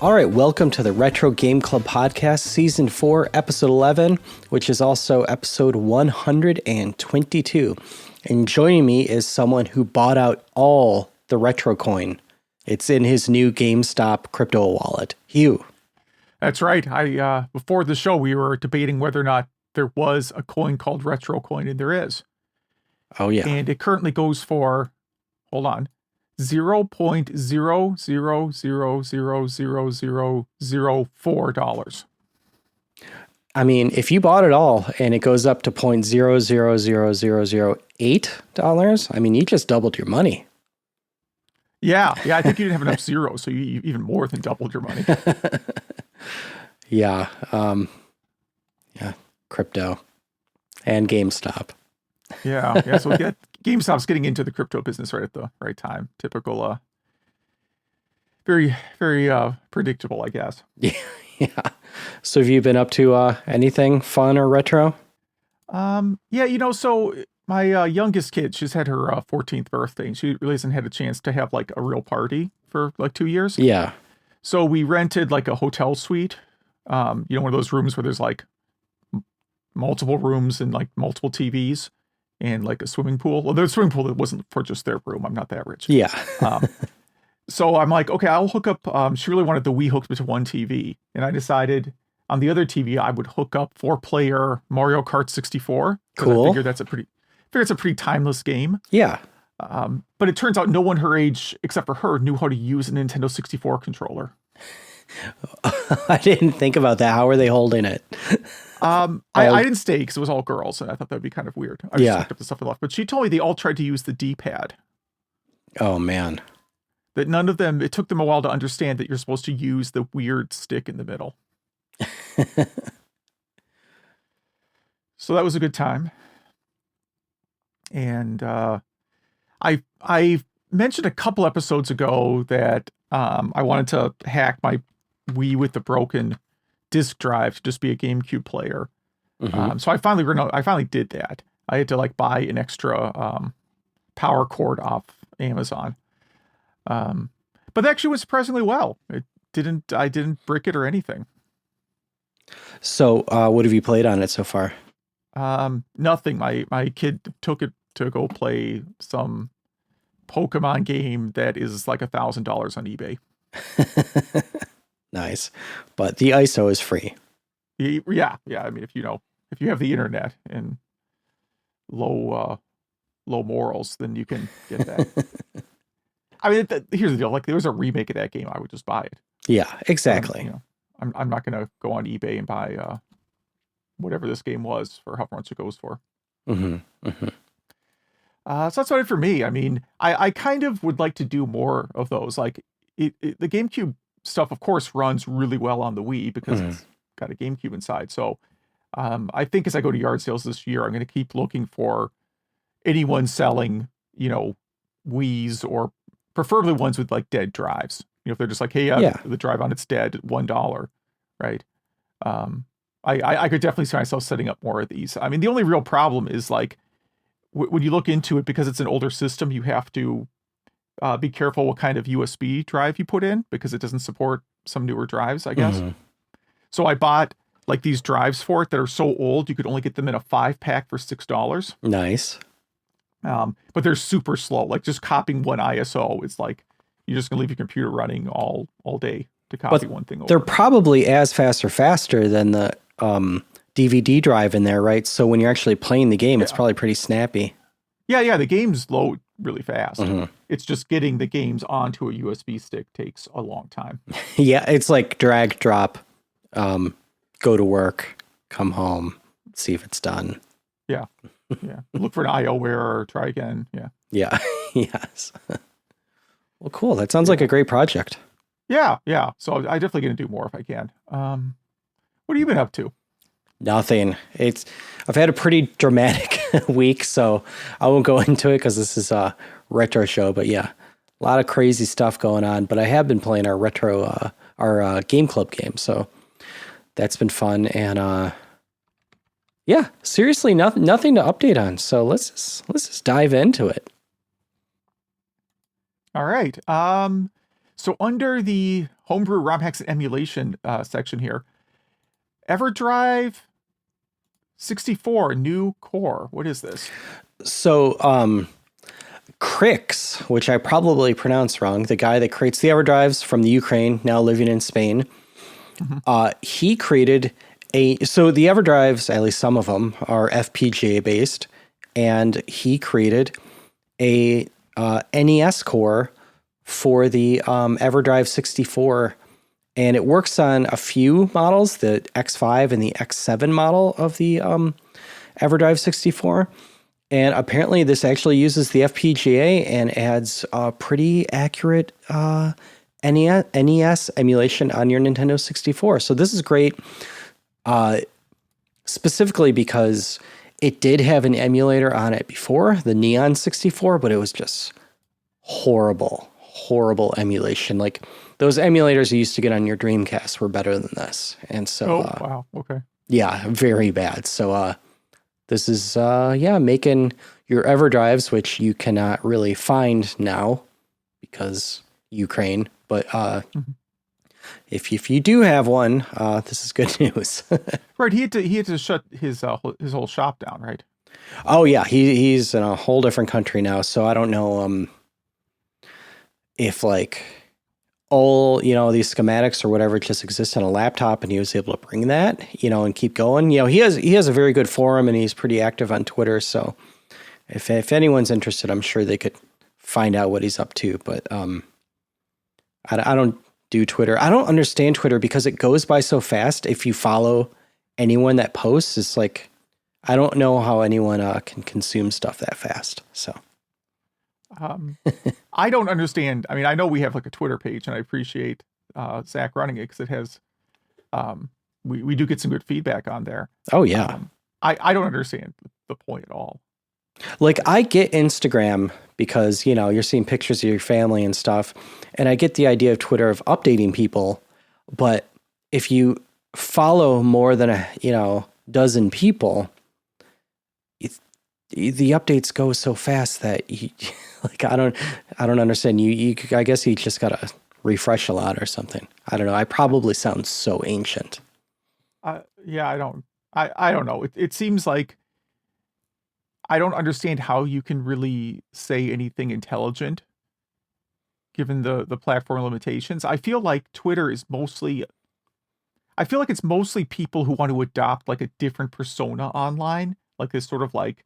All right, welcome to the Retro Game Club Podcast, Season 4, Episode 11, which is also Episode 122. And joining me is someone who bought out all the Retro coin. It's in his new GameStop crypto wallet. Hugh. That's right. Before the show, we were debating whether or not there was a coin called Retro Coin, and there is. Oh, yeah. And it currently goes for, hold on, 0.00000004 I mean, if you bought it all and it goes up to $0.000008, I mean, you just doubled your money. Yeah, I think you didn't have enough zeros, so you even more than doubled your money. Yeah, crypto and GameStop. Yeah. So GameStop's getting into the crypto business right at the right time. Typical, very, very predictable, I guess. Yeah. So have you been up to anything fun or retro? So my youngest kid, she's had her 14th birthday, and she really hasn't had a chance to have like a real party for like 2 years. Yeah. So we rented like a hotel suite, one of those rooms where there's like multiple rooms and like multiple TVs and like a swimming pool. Well, there's a swimming pool that wasn't for just their room. I'm not that rich. Yeah. So I'm like, okay, I'll hook up. She really wanted the Wii hooked to one TV. And I decided on the other TV, I would hook up 4-player Mario Kart 64. Cool. I figured it's a pretty timeless game. Yeah. But it turns out no one her age, except for her, knew how to use a Nintendo 64 controller. I didn't think about that. How are they holding it? I didn't stay because it was all girls, and I thought that would be kind of weird. I just hooked up the stuff and left. But she told me they all tried to use the D-pad. Oh, man. That none of them, it took them a while to understand that you're supposed to use the weird stick in the middle. So that was a good time. And I mentioned a couple episodes ago that I wanted to hack my Wii with the broken disk drive to just be a GameCube player. Mm-hmm. So I finally did that. I had to like buy an extra power cord off Amazon. But that actually went surprisingly well. I didn't brick it or anything. So what have you played on it so far? Nothing. My kid took it to go play some Pokemon game that is like $1,000 on eBay. Nice. But the ISO is free. Yeah. I mean, if you have the internet and low morals, then you can get that. I mean, here's the deal. Like, there was a remake of that game, I would just buy it. Yeah, exactly. I'm not going to go on eBay and buy whatever this game was for however much it goes for. Mm-hmm. Mm-hmm. So that's about it for me. I mean, I kind of would like to do more of those. Like, the GameCube stuff, of course, runs really well on the Wii because it's got a GameCube inside. So I think as I go to yard sales this year, I'm going to keep looking for anyone selling, Wiis, or preferably ones with like dead drives. If they're just like, hey, the drive on it's dead, $1, right? I could definitely see myself setting up more of these. I mean, the only real problem is like when you look into it, because it's an older system, you have to be careful what kind of USB drive you put in because it doesn't support some newer drives, I guess. Mm-hmm. So I bought like these drives for it that are so old you could only get them in a 5-pack for $6. Nice. But they're super slow. Like just copying one ISO, it's like you're just gonna leave your computer running all day to copy one thing over. They're probably as fast or faster than the DVD drive in there, right? So when you're actually playing the game, it's probably pretty snappy. Yeah, the games load really fast. Mm-hmm. It's just getting the games onto a USB stick takes a long time. Yeah, it's like drag, drop, go to work, come home, see if it's done. Yeah. Look for an IO error, try again. Yeah. Yes. Well, cool. That sounds like a great project. Yeah. So I'm definitely going to do more if I can. What have you been up to? Nothing. I've had a pretty dramatic week, so I won't go into it because this is a retro show. But yeah, a lot of crazy stuff going on. But I have been playing our retro, our game club game, so that's been fun. And yeah, seriously, nothing to update on. So let's just dive into it. All right. So under the homebrew ROM hacks and emulation section here. EverDrive-64 new core. What is this? So, Crix, which I probably pronounced wrong, the guy that creates the EverDrives from the Ukraine, now living in Spain, he created so the EverDrives, at least some of them, are FPGA based, and he created a NES core for the EverDrive-64, and it works on a few models, the X5 and the X7 model of the EverDrive-64. And apparently this actually uses the FPGA and adds a pretty accurate NES emulation on your Nintendo 64. So this is great, specifically because it did have an emulator on it before, the Neon 64, but it was just horrible emulation. Like those emulators you used to get on your Dreamcast were better than this. And so, wow. Okay. Yeah, very bad. So, this is, making your EverDrives, which you cannot really find now because Ukraine. But if you do have one, this is good news. Right, he had to shut his whole shop down, right? Oh yeah, he's in a whole different country now. So I don't know if like all these schematics or whatever just exist on a laptop, and he was able to bring that and keep going. He has a very good forum, and he's pretty active on Twitter. So if anyone's interested, I'm sure they could find out what he's up to. But I don't do Twitter. I don't understand Twitter because it goes by so fast. If you follow anyone that posts, it's like I don't know how anyone can consume stuff that fast. So. I don't understand. I mean, I know we have like a Twitter page, and I appreciate Zach running it because it has, we do get some good feedback on there. Oh yeah. I don't understand the point at all. Like I get Instagram because, you're seeing pictures of your family and stuff. And I get the idea of Twitter of updating people. But if you follow more than a, dozen people, the updates go so fast that like I don't understand. I guess you just gotta refresh a lot or something. I don't know. I probably sound so ancient. Yeah, I don't know. It seems like I don't understand how you can really say anything intelligent given the platform limitations. I feel like Twitter is mostly it's mostly people who want to adopt like a different persona online, like this sort of like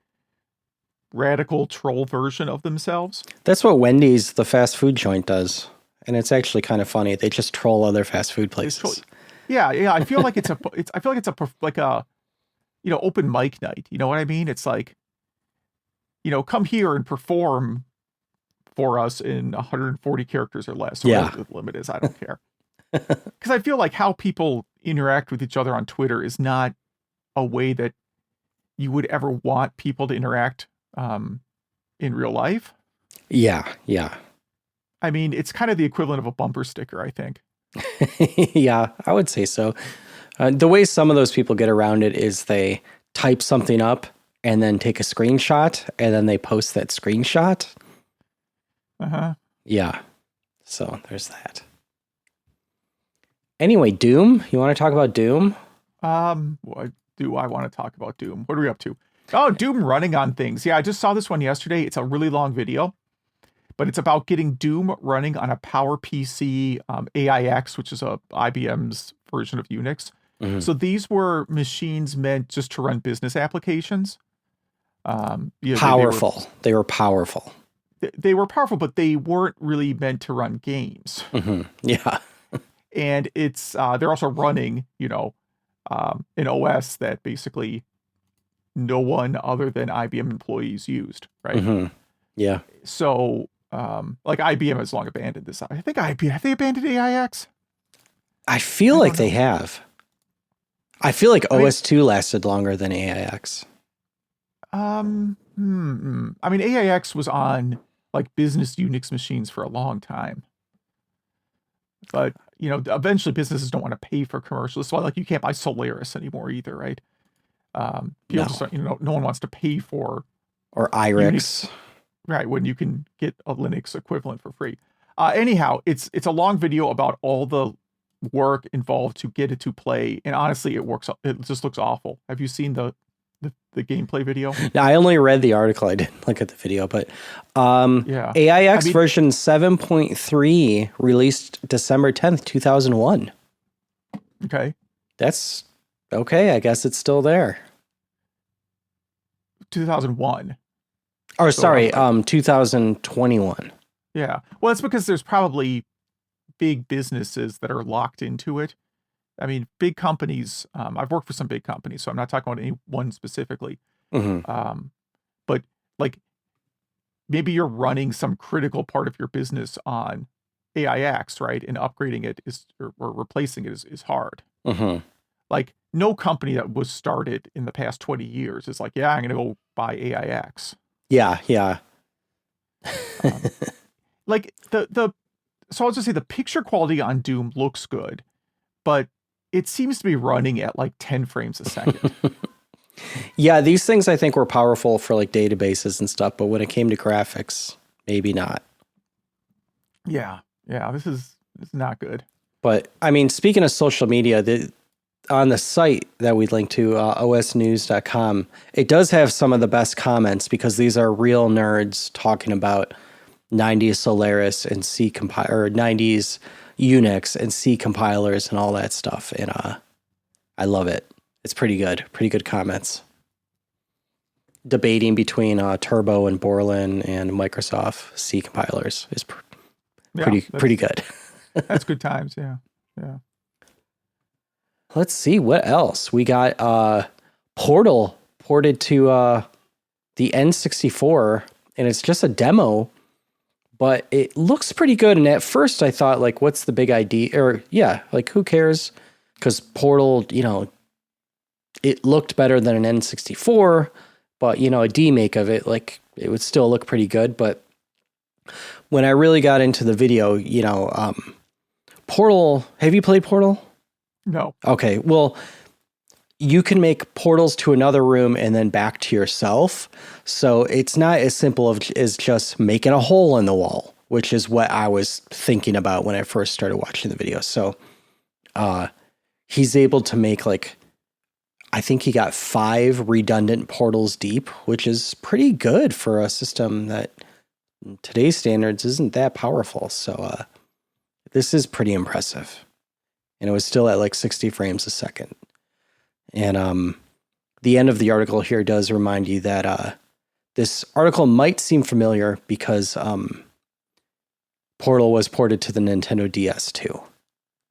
radical troll version of themselves. That's what Wendy's, the fast food joint, does, and it's actually kind of funny. They just troll other fast food places. Yeah. I feel like it's open mic night. You know what I mean? It's like, come here and perform for us in 140 characters or less. Or whatever the limit is. I don't care. Because I feel like how people interact with each other on Twitter is not a way that you would ever want people to interact in real life. Yeah. I mean, it's kind of the equivalent of a bumper sticker, I think. Yeah, I would say so. The way some of those people get around it is they type something up and then take a screenshot, and then they post that screenshot. Yeah. So there's that. Anyway, Doom. You want to talk about Doom? What do I want to talk about Doom? What are we up to? Oh, Doom running on things. Yeah, I just saw this one yesterday. It's a really long video, but it's about getting Doom running on a PowerPC AIX, which is IBM's version of Unix. Mm-hmm. So these were machines meant just to run business applications. Powerful. They were powerful. They were powerful, but they weren't really meant to run games. Mm-hmm. Yeah. And it's they're also running, an OS that basically no one other than IBM employees used, right? Mm-hmm. Yeah. So, like IBM has long abandoned this. I think IBM, have they abandoned AIX? I feel like they have. I feel like OS2 lasted longer than AIX. I mean, AIX was on like business Unix machines for a long time. But, eventually businesses don't want to pay for commercials. So like you can't buy Solaris anymore either, right? People just, no one wants to pay for or IRIX. Unix, right, when you can get a Linux equivalent for free. Anyhow, it's a long video about all the work involved to get it to play, and honestly, it works. It just looks awful. Have you seen the gameplay video? Now, I only read the article. I didn't look at the video, but Yeah. AIX version 7.3 released December 10th, 2001. Okay. That's okay. I guess it's still there. 2001. Or sorry, 2021. Yeah. Well, it's because there's probably big businesses that are locked into it. I mean, big companies, I've worked for some big companies, so I'm not talking about any one specifically. But like maybe you're running some critical part of your business on AIX, right? And upgrading it or replacing it is hard. Like no company that was started in the past 20 years is like, yeah, I'm going to go buy AIX. Yeah. Like so I'll just say the picture quality on Doom looks good, but it seems to be running at like 10 frames a second. Yeah, these things I think were powerful for like databases and stuff, but when it came to graphics, maybe not. Yeah, this is not good. But I mean, speaking of social media, on the site that we linked to, osnews.com, it does have some of the best comments because these are real nerds talking about 90s Solaris and C compiler, 90s Unix and C compilers and all that stuff. And I love it. It's pretty good. Pretty good comments. Debating between Turbo and Borland and Microsoft C compilers is pretty good. That's good times. Yeah. Let's see what else we got. Portal ported to the N64, and it's just a demo, but it looks pretty good. And at first, I thought, like, what's the big idea? Or yeah, like, who cares? Because Portal, it looked better than an N64, but a demake of it, like, it would still look pretty good. But when I really got into the video, Portal. Have you played Portal? No. Okay, well, you can make portals to another room and then back to yourself. So it's not as simple as just making a hole in the wall, which is what I was thinking about when I first started watching the video. So he's able to make, like, I think he got 5 redundant portals deep, which is pretty good for a system that in today's standards isn't that powerful. So this is pretty impressive. And it was still at like 60 frames a second. And the end of the article here does remind you that this article might seem familiar because Portal was ported to the Nintendo DS too.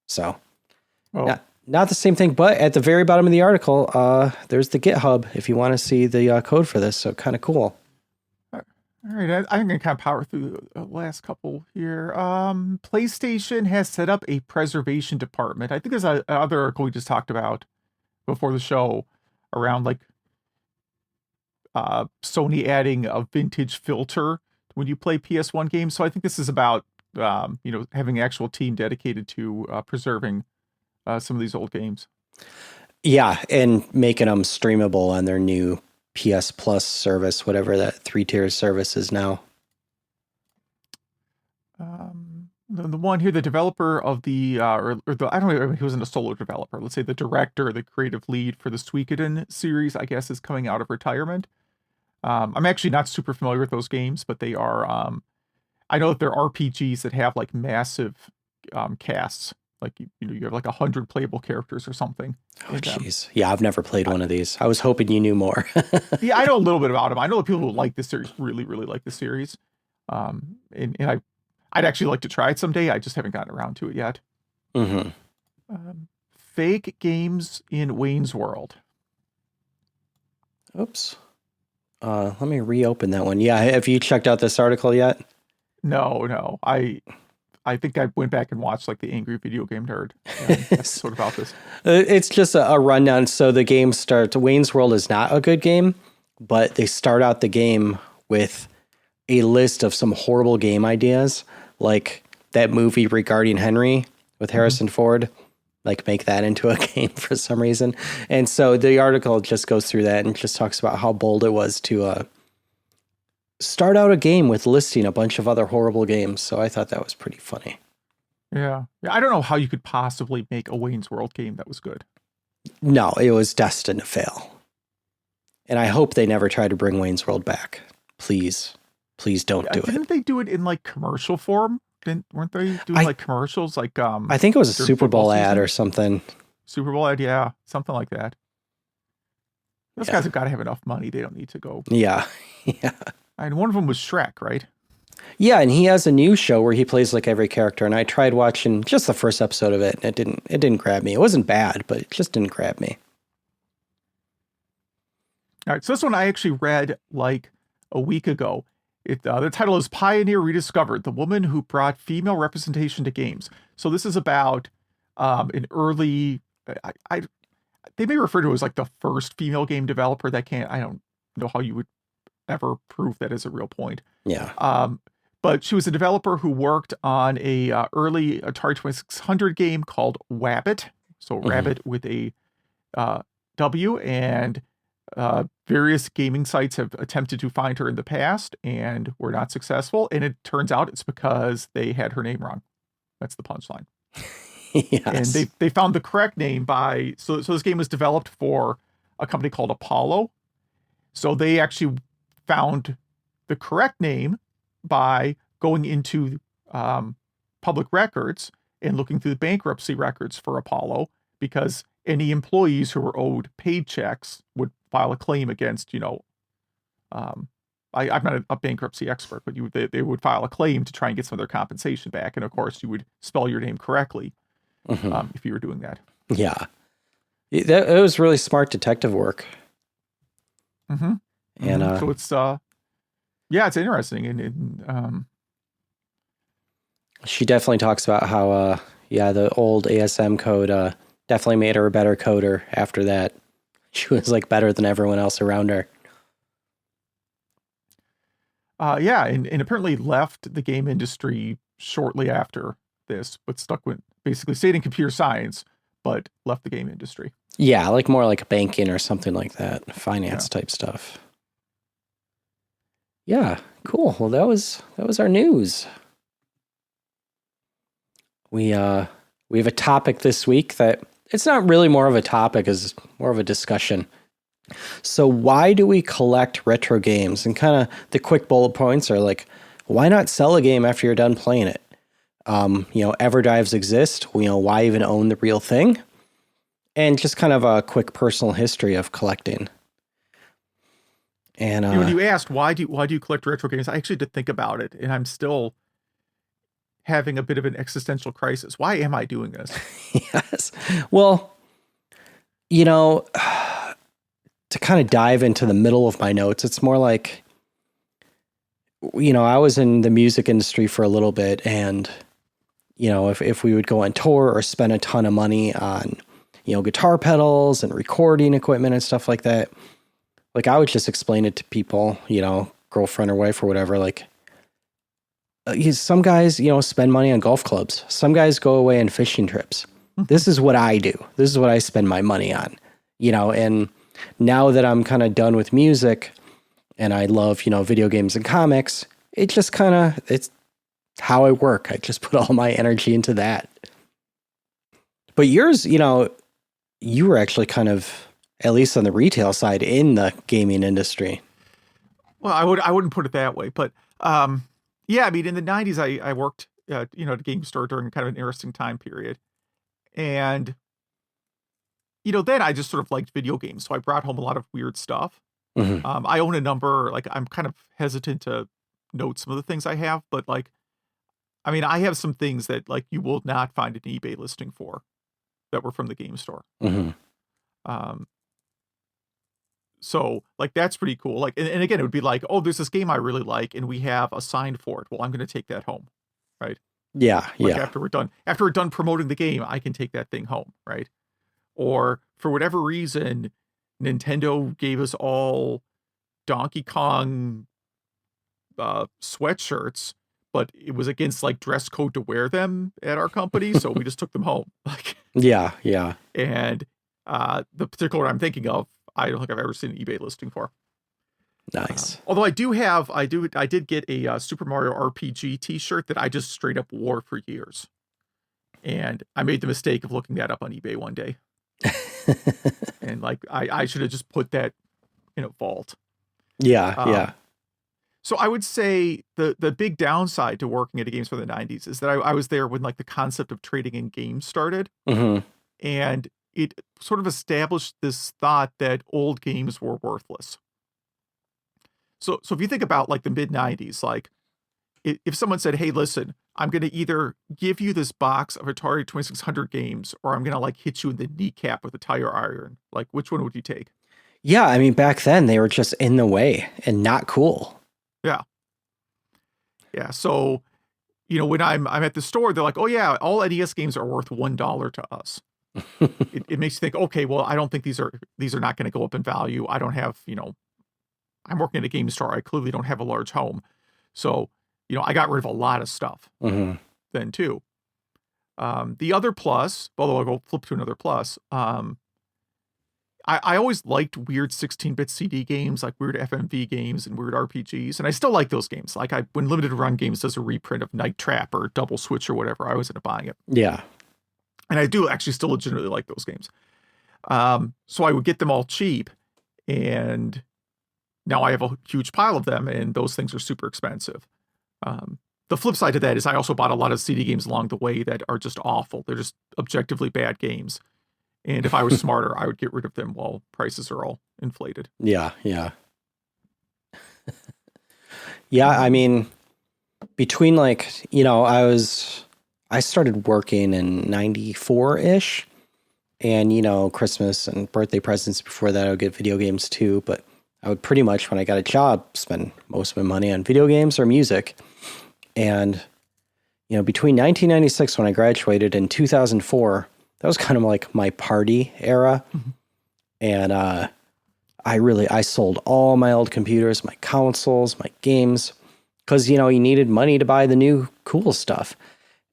So not the same thing, but at the very bottom of the article, there's the GitHub if you want to see the code for this. So kind of cool. All right, I'm going to kind of power through the last couple here. PlayStation has set up a preservation department. I think there's another article we just talked about before the show around like Sony adding a vintage filter when you play PS1 games. So I think this is about having an actual team dedicated to preserving some of these old games. Yeah, and making them streamable on their new PS Plus service, whatever that 3-tier service is now. The one here, the developer of the I don't know, he wasn't a solo developer. Let's say the director, the creative lead for the Suikoden series, I guess, is coming out of retirement. I'm actually not super familiar with those games, but they are. I know that they're RPGs that have like massive casts. Like you have like 100 playable characters or something. Oh, jeez. Yeah, I've never played one of these. I was hoping you knew more. Yeah, I know a little bit about them. I know that people who like this series really, really like the series. And I'd actually like to try it someday. I just haven't gotten around to it yet. Fake games in Wayne's World. Oops. Let me reopen that one. Yeah, have you checked out this article yet? No. I think I went back and watched like the Angry Video Game Nerd episode about this. It's just a rundown. So the game starts. Wayne's World is not a good game, but they start out the game with a list of some horrible game ideas, like that movie Regarding Henry with Harrison Ford. Like make that into a game for some reason. And so the article just goes through that and just talks about how bold it was to start out a game with listing a bunch of other horrible games. So I thought that was pretty funny. Yeah. I don't know how you could possibly make a Wayne's World game that was good. No, it was destined to fail. And I hope they never try to bring Wayne's World back. Please don't do it. Didn't they do it in like commercial form? Weren't they doing like commercials? Like I think it was a Super Bowl ad or something. Super Bowl ad, yeah, something like that. Those guys have got to have enough money. They don't need to go. Yeah. And one of them was Shrek, right? Yeah, and he has a new show where he plays like every character. And I tried watching just the first episode of it, and it didn't grab me. It wasn't bad, but it just didn't grab me. All right, so this one I actually read like a week ago. The title is Pioneer Rediscovered: The Woman Who Brought Female Representation to Games. So this is about an early, they may refer to it as like the first female game developer. I don't know how you would ever prove that as a real point. Yeah. But she was a developer who worked on a early Atari 2600 game called Wabbit. So Rabbit with a W, and various gaming sites have attempted to find her in the past and were not successful. And it turns out it's because they had her name wrong. That's the punchline. Yes. And they found the correct name so this game was developed for a company called Apollo. So they actually found the correct name by going into public records and looking through the bankruptcy records for Apollo, because any employees who were owed paid checks would file a claim against, I'm not a bankruptcy expert, but they would file a claim to try and get some of their compensation back. And of course, you would spell your name correctly if you were doing that. Yeah. It was really smart detective work. Mm-hmm. And so it's it's interesting. And she definitely talks about how the old ASM code definitely made her a better coder after that. She was like better than everyone else around her. And apparently left the game industry shortly after this, but basically stayed in computer science, but left the game industry. Yeah, like more like banking or something like that, finance type stuff. Yeah, cool. Well, that was our news. We have a topic this week that it's not really more of a topic, it's more of a discussion. So why do we collect retro games? And kind of the quick bullet points are like, why not sell a game after you're done playing it? EverDrives exist. Why even own the real thing? And just kind of a quick personal history of collecting. And when you asked why do you collect retro games, I actually did think about it, and I'm still having a bit of an existential crisis. Why am I doing this? Yes. Well, to kind of dive into the middle of my notes, it's more like, I was in the music industry for a little bit, and, if we would go on tour or spend a ton of money on, guitar pedals and recording equipment and stuff like that, like I would just explain it to people, girlfriend or wife or whatever, like, some guys, spend money on golf clubs. Some guys go away on fishing trips. This is what I do. This is what I spend my money on, and now that I'm kind of done with music and I love, video games and comics, it just it's how I work. I just put all my energy into that. But yours, you were actually kind of, at least on the retail side, in the gaming industry. Well, I wouldn't put it that way, but yeah, I mean, in the 90s, I worked, at a game store during kind of an interesting time period. And, then I just sort of liked video games. So I brought home a lot of weird stuff. Mm-hmm. I own a number, like, I'm kind of hesitant to note some of the things I have, but like, I mean, I have some things that like you will not find an eBay listing for that were from the game store. Mm-hmm. So like, that's pretty cool. Like, and again, it would be like, oh, there's this game I really like and we have a sign for it. Well, I'm going to take that home. Right. Yeah. Like yeah. after we're done promoting the game, I can take that thing home. Right. Or for whatever reason, Nintendo gave us all Donkey Kong sweatshirts, but it was against like dress code to wear them at our company. So we just took them home. Like, yeah. And the particular one I'm thinking of, I don't think I've ever seen an eBay listing for. Nice. Although I did get a Super Mario RPG T-shirt that I just straight up wore for years, and I made the mistake of looking that up on eBay one day, and like I should have just put that in a vault. Yeah, yeah. So I would say the big downside to working at a games for the 90s is that I was there when like the concept of trading in games started, and it sort of established this thought that old games were worthless. So if you think about like the mid 90s, like if someone said, "Hey, listen, I'm going to either give you this box of Atari 2600 games, or I'm going to like hit you in the kneecap with a tire iron," like which one would you take? Yeah, I mean, back then they were just in the way and not cool. Yeah. So, when I'm at the store, they're like, "Oh yeah, all NES games are worth $1 to us." It makes you think, okay, well, I don't think these are not going to go up in value. I don't have, I'm working at a game store. I clearly don't have a large home. So, I got rid of a lot of stuff then too. The other plus, although I'll go flip to another plus, I always liked weird 16-bit CD games, like weird FMV games and weird RPGs, and I still like those games. Like when Limited Run Games does a reprint of Night Trap or Double Switch or whatever, I always end up buying it. Yeah. And I do actually still legitimately like those games. So I would get them all cheap, and now I have a huge pile of them, and those things are super expensive. The flip side to that is I also bought a lot of CD games along the way that are just awful. They're just objectively bad games. And if I was smarter, I would get rid of them while prices are all inflated. Yeah, yeah. Yeah, I mean, between like, I started working in 94-ish, and, Christmas and birthday presents before that, I would get video games too, but I would pretty much, when I got a job, spend most of my money on video games or music. And, between 1996, when I graduated, and 2004, that was kind of like my party era. And I sold all my old computers, my consoles, my games, because, you needed money to buy the new cool stuff.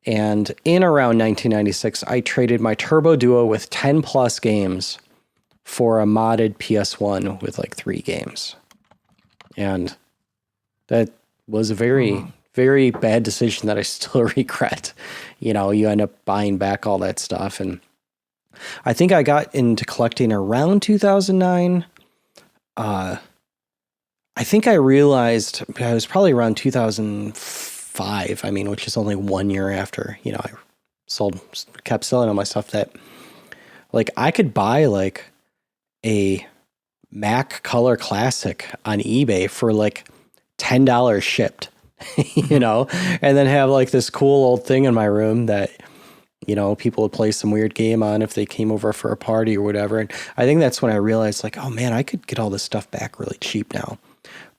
And in around 1996, I traded my Turbo Duo with 10 plus games for a modded PS1 with like 3 games. And that was a very, very bad decision that I still regret. You end up buying back all that stuff. And I think I got into collecting around 2009. I think I realized it was probably around 2005. I mean, which is only 1 year after, I kept selling all my stuff, that like I could buy like a Mac Color Classic on eBay for like $10 shipped. And then have like this cool old thing in my room that, people would play some weird game on if they came over for a party or whatever. And I think that's when I realized like, oh man, I could get all this stuff back really cheap now.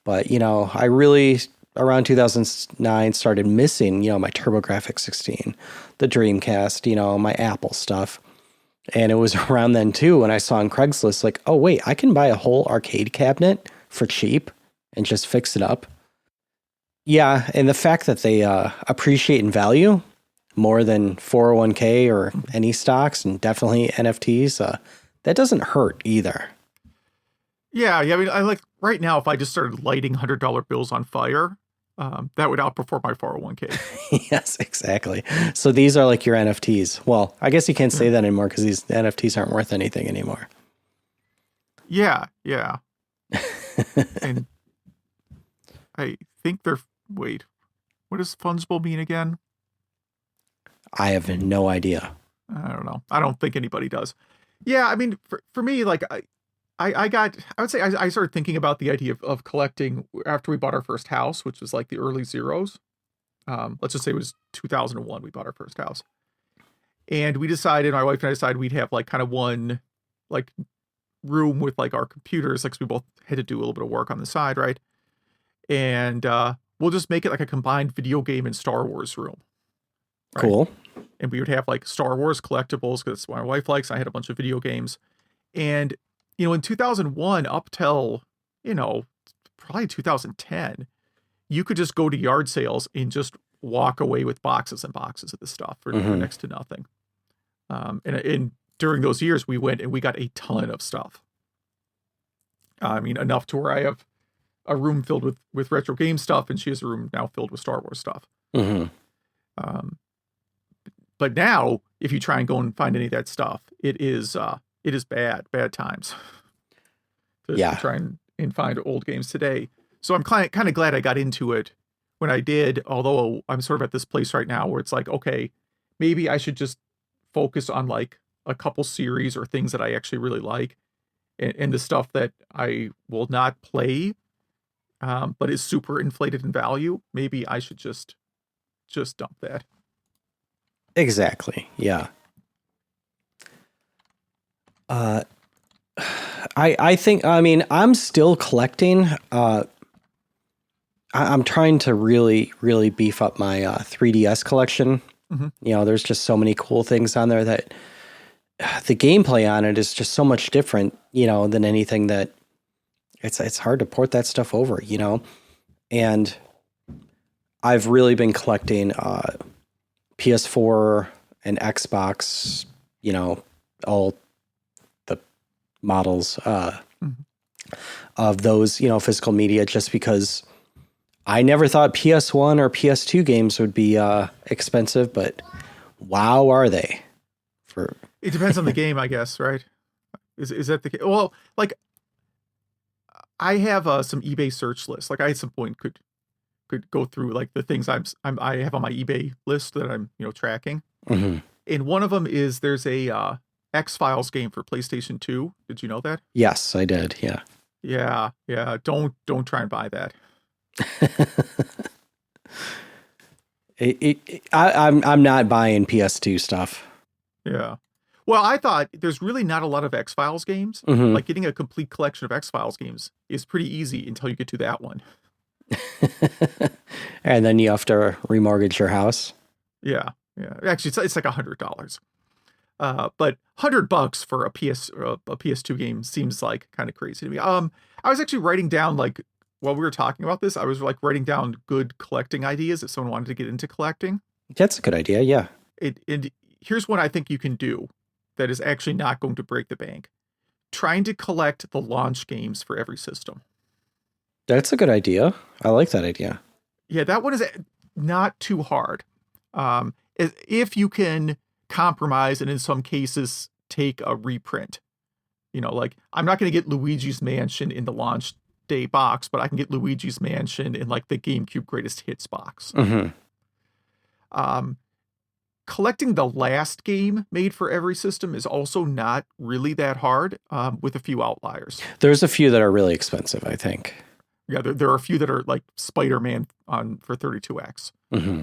But, I really, around 2009, started missing, my TurboGrafx 16, the Dreamcast, my Apple stuff. And it was around then too when I saw on Craigslist, like, oh wait, I can buy a whole arcade cabinet for cheap and just fix it up. Yeah, and the fact that they appreciate in value more than 401k or any stocks, and definitely NFTs, that doesn't hurt either. Yeah, I mean, I like right now, if I just started lighting $100 bills on fire, that would outperform my 401k. Yes, exactly. So these are like your NFTs. Well, I guess you can't say that anymore because these NFTs aren't worth anything anymore. Yeah. And I think wait, what does fungible mean again? I have no idea. I don't know. I don't think anybody does. Yeah, I mean, for me, like I would say I started thinking about the idea of collecting after we bought our first house, which was like the early zeros. Let's just say it was 2001 we bought our first house. And we decided, my wife and I decided we'd have like kind of one like room with like our computers, like, 'cause we both had to do a little bit of work on the side, right? And we'll just make it like a combined video game and Star Wars room. Right? Cool. And we would have like Star Wars collectibles, because that's what my wife likes. I had a bunch of video games. And, in 2001 up till, probably 2010, you could just go to yard sales and just walk away with boxes and boxes of this stuff for next to nothing. And during those years, we went and we got a ton of stuff. I mean, enough to where I have a room filled with retro game stuff, and she has a room now filled with Star Wars stuff. Mm-hmm. But now, if you try and go and find any of that stuff, it is bad times to try and find old games today. So I'm kind of glad I got into it when I did, although I'm sort of at this place right now where it's like, okay, maybe I should just focus on like a couple series or things that I actually really like, and the stuff that I will not play, but is super inflated in value. Maybe I should just dump that. Exactly. Yeah. I think, I mean, I'm still collecting. I'm trying to really, really beef up my 3DS collection. Mm-hmm. You know, there's just so many cool things on there that the gameplay on it is just so much different, you know, than anything that it's hard to port that stuff over, you know. And I've really been collecting PS4 and Xbox, you know, all the models of those, you know, physical media, just because I never thought PS1 or PS2 games would be expensive, but wow, are they? It depends on the game, I guess, right? Is that the case? Well, like I have some eBay search lists. Like I at some point could go through like the things I have on my eBay list that I'm, you know, tracking. Mm-hmm. And one of them is there's a X-Files game for PlayStation 2. Did you know that? Yes, I did. Yeah. Yeah. Don't try and buy that. I'm not buying PS2 stuff. Yeah. Well, I thought there's really not a lot of X-Files games. Mm-hmm. Like getting a complete collection of X-Files games is pretty easy until you get to that one. And then you have to remortgage your house. Yeah. Actually, it's like $100. But $100 for a PS2 game seems like kind of crazy to me. I was actually writing down, like, while we were talking about this, I was like writing down good collecting ideas if someone wanted to get into collecting. That's a good idea. Yeah. And here's what I think you can do that is actually not going to break the bank. Trying to collect the launch games for every system. That's a good idea. I like that idea. Yeah, that one is not too hard. If you can compromise and in some cases take a reprint. You know, like I'm not going to get Luigi's Mansion in the launch day box, but I can get Luigi's Mansion in like the GameCube Greatest Hits box. Mm-hmm. Collecting the last game made for every system is also not really that hard, with a few outliers. There's a few that are really expensive, I think. Yeah, there are a few that are like Spider-Man for 32X. Mm-hmm.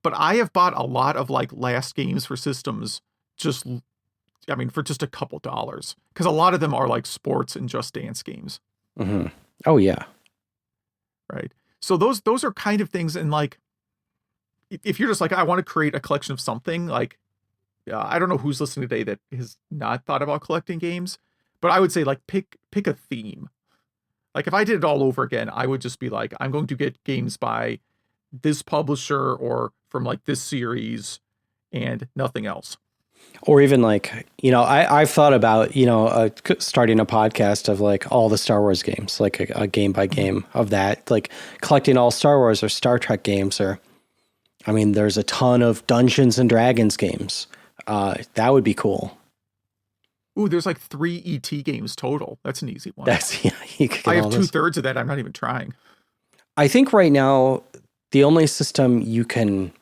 But I have bought a lot of like last games for systems for just a couple dollars, because a lot of them are like sports and Just Dance games. Mm-hmm. Oh yeah. Right. So those are kind of things. And like, if you're just like, I want to create a collection of something, like, I don't know who's listening today that has not thought about collecting games, but I would say like pick a theme. Like if I did it all over again, I would just be like, I'm going to get games by this publisher or from like this series and nothing else. Or even like, you know, I've thought about, you know, starting a podcast of like all the Star Wars games, like a game by game of that, like collecting all Star Wars or Star Trek games, or, I mean, there's a ton of Dungeons and Dragons games. That would be cool. Ooh, there's like 3 ET games total. That's an easy one. I have 2/3 of that. I'm not even trying. I think right now, the only system you can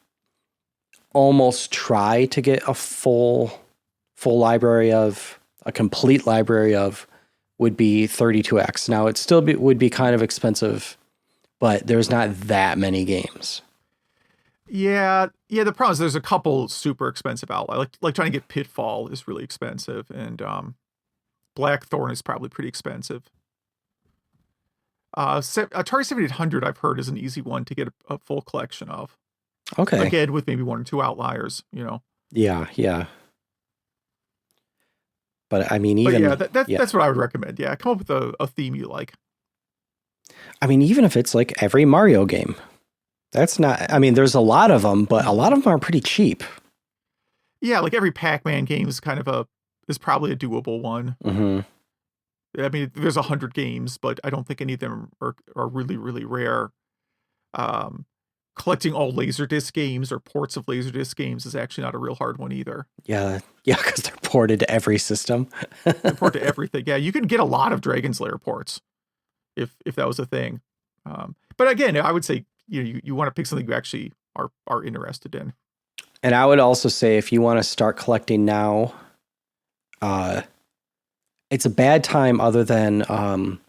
almost try to get a full library of, a complete library of, would be 32X. Now, it still would be kind of expensive, but there's not that many games. Yeah. The problem is there's a couple super expensive outlets. Like trying to get Pitfall is really expensive, and Blackthorn is probably pretty expensive. Atari 7800, I've heard, is an easy one to get a full collection of. Okay. Again, with maybe 1 or 2 outliers, you know. Yeah. But I mean, that's what I would recommend. Yeah, come up with a theme you like. I mean, even if it's like every Mario game, that's not, I mean, there's a lot of them, but a lot of them are pretty cheap. Yeah, like every Pac-Man game is is probably a doable one. Mm-hmm. I mean, there's 100 games, but I don't think any of them are really, really rare. Um, Collecting all Laserdisc games or ports of Laserdisc games is actually not a real hard one either. Yeah, because they're ported to every system. They port to everything. Yeah, you can get a lot of Dragon's Lair ports if that was a thing. But again, I would say you want to pick something you actually are interested in. And I would also say if you want to start collecting now, it's a bad time other than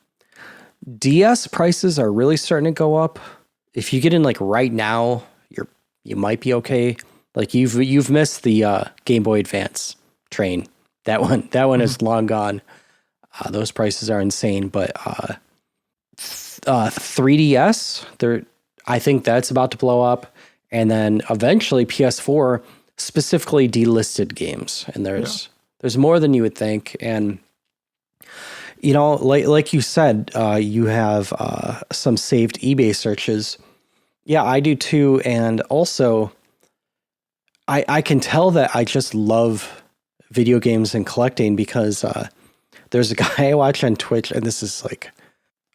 DS prices are really starting to go up. If you get in like right now, you might be okay. Like you've missed the Game Boy Advance train. That one is long gone. Those prices are insane, but 3DS, I think that's about to blow up, and then eventually PS4, specifically delisted games, and there's more than you would think. And like you said, you have some saved eBay searches. Yeah, I do too. And also, I can tell that I just love video games and collecting because there's a guy I watch on Twitch, and this is like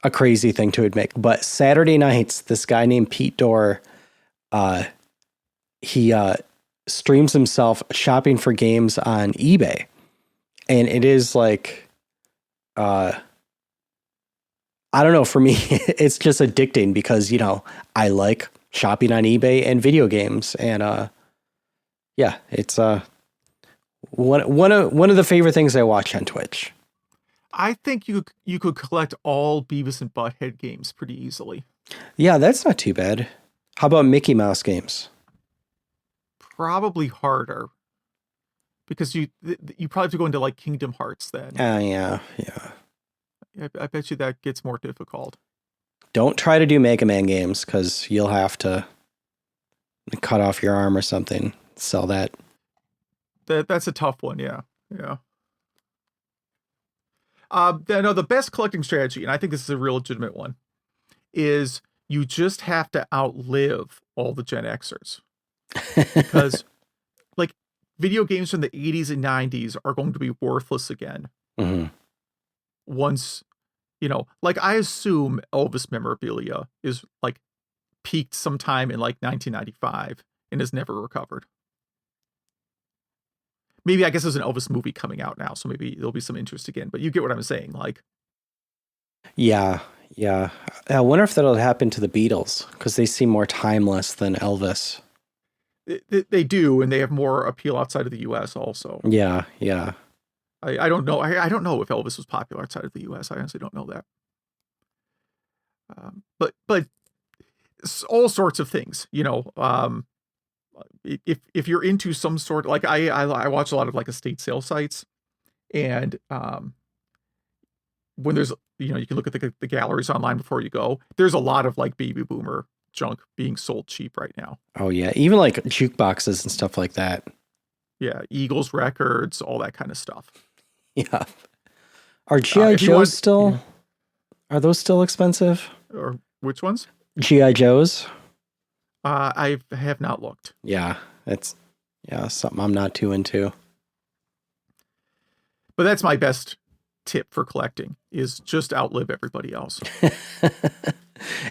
a crazy thing to admit, but Saturday nights, this guy named Pete Dorr, he streams himself shopping for games on eBay. And it is like, I don't know, for me, it's just addicting because, I like shopping on eBay and video games. And yeah, it's one of the favorite things I watch on Twitch. I think you could collect all Beavis and Butthead games pretty easily. Yeah, that's not too bad. How about Mickey Mouse games? Probably harder. Because you probably have to go into like Kingdom Hearts then. Yeah. I bet you that gets more difficult. Don't try to do Mega Man games because you'll have to cut off your arm or something. Sell that. That's a tough one, yeah. No, the best collecting strategy, and I think this is a real legitimate one, is you just have to outlive all the Gen Xers. Because, like, video games from the 80s and 90s are going to be worthless again. Mm-hmm. Once, like, I assume Elvis memorabilia is, like, peaked sometime in, like, 1995 and has never recovered. Maybe, I guess there's an Elvis movie coming out now, so maybe there'll be some interest again. But you get what I'm saying, like. Yeah. I wonder if that'll happen to the Beatles, because they seem more timeless than Elvis. They do, and they have more appeal outside of the U.S. also. Yeah. I don't know. I don't know if Elvis was popular outside of the U.S. I honestly don't know that. But all sorts of things, if you're into some sort, like I watch a lot of like estate sale sites, and when there's you can look at the galleries online before you go. There's a lot of like baby boomer junk being sold cheap right now. Oh yeah, even like jukeboxes and stuff like that. Yeah, Eagles records, all that kind of stuff. Yeah. Are G.I. Joes still? Yeah. Are those still expensive? Or which ones? G.I. Joes. I have not looked. Yeah, it's something I'm not too into. But that's my best tip for collecting, is just outlive everybody else.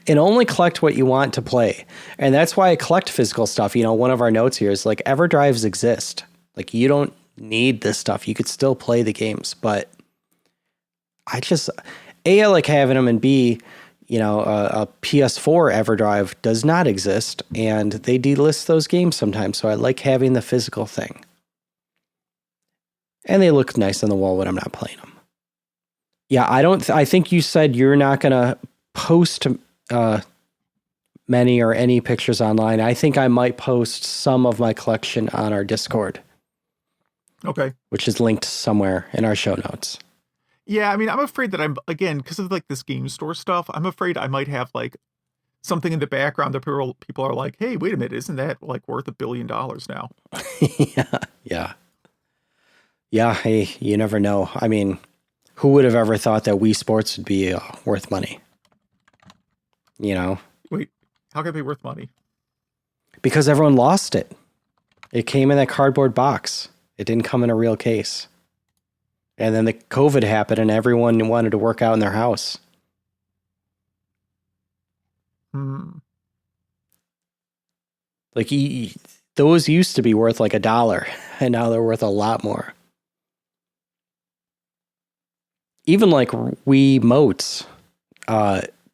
And only collect what you want to play. And that's why I collect physical stuff. One of our notes here is like EverDrives exist. Like you don't need this stuff. You could still play the games, but I like having them, and B, a PS4 EverDrive does not exist, and they delist those games sometimes. So I like having the physical thing. And they look nice on the wall when I'm not playing them. Yeah, I think you said you're not going to post many or any pictures online. I think I might post some of my collection on our Discord. Okay. Which is linked somewhere in our show notes. Yeah, I mean, I'm afraid that again, because of like this game store stuff, I'm afraid I might have like something in the background that people are like, hey, wait a minute, isn't that like worth $1 billion now? Yeah. Hey, you never know. I mean, who would have ever thought that Wii Sports would be worth money? Wait, how can it be worth money? Because everyone lost it. It came in that cardboard box. It didn't come in a real case. And then the COVID happened and everyone wanted to work out in their house. Like those used to be worth like $1 and now they're worth a lot more. Even like Wiimotes,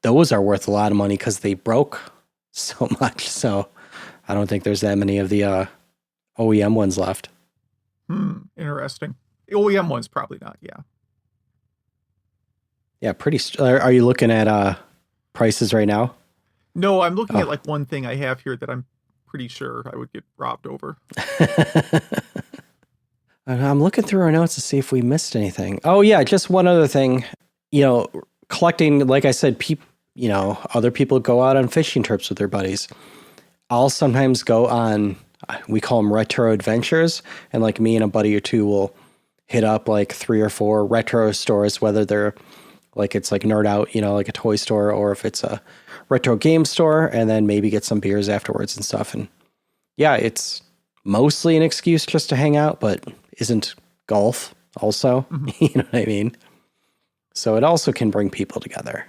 those are worth a lot of money because they broke so much. So I don't think there's that many of the OEM ones left. Interesting. The OEM ones probably not. Yeah. Yeah, are you looking at prices right now? No, I'm looking at like one thing I have here that I'm pretty sure I would get robbed over. I'm looking through our notes to see if we missed anything. Oh yeah, just one other thing. Collecting, like I said, other people go out on fishing trips with their buddies. I'll sometimes go on, we call them retro adventures, and like me and a buddy or two will hit up like 3 or 4 retro stores, whether they're like it's like Nerd Out, like a toy store, or if it's a retro game store, and then maybe get some beers afterwards and stuff. And yeah, it's mostly an excuse just to hang out, but isn't golf also? You know what I mean? So it also can bring people together.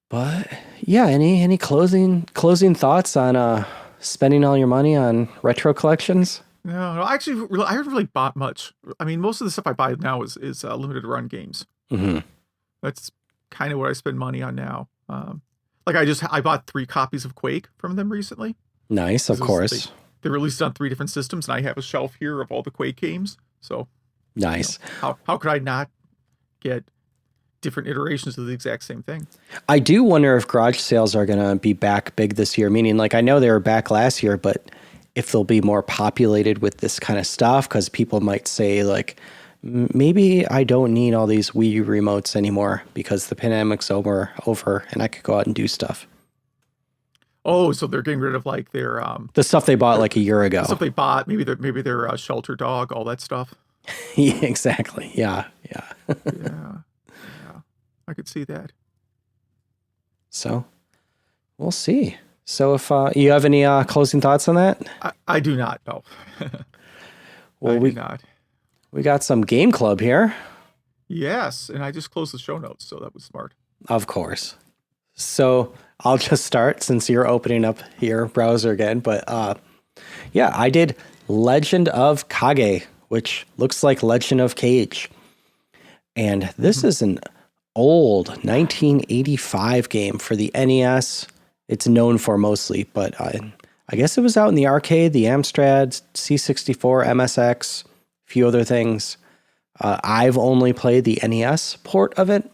But yeah, any closing thoughts on spending all your money on retro collections? No, actually, I haven't really bought much. I mean, most of the stuff I buy now is limited run games. That's kind of what I spend money on now. Like I bought 3 copies of Quake from them recently. Nice, of course. They released it on 3 different systems, and I have a shelf here of all the Quake games. So nice. How could I not get different iterations of the exact same thing? I do wonder if garage sales are going to be back big this year. Meaning, like I know they were back last year, but if they'll be more populated with this kind of stuff, because people might say like, maybe I don't need all these Wii remotes anymore because the pandemic's over and I could go out and do stuff. Oh, so they're getting rid of like their the stuff they bought like a year ago. Stuff they bought, maybe their shelter dog, all that stuff. Yeah, exactly. Yeah. Yeah. I could see that. So, we'll see. So, if you have any closing thoughts on that? I do not. No. Well, do not. We got some Game Club here. Yes, and I just closed the show notes, so that was smart. Of course. So I'll just start since you're opening up your browser again. But yeah, I did Legend of Kage, which looks like Legend of Kage. And this is an old 1985 game for the NES. It's known for mostly, but I guess it was out in the arcade, the Amstrad, C64, MSX, a few other things. I've only played the NES port of it.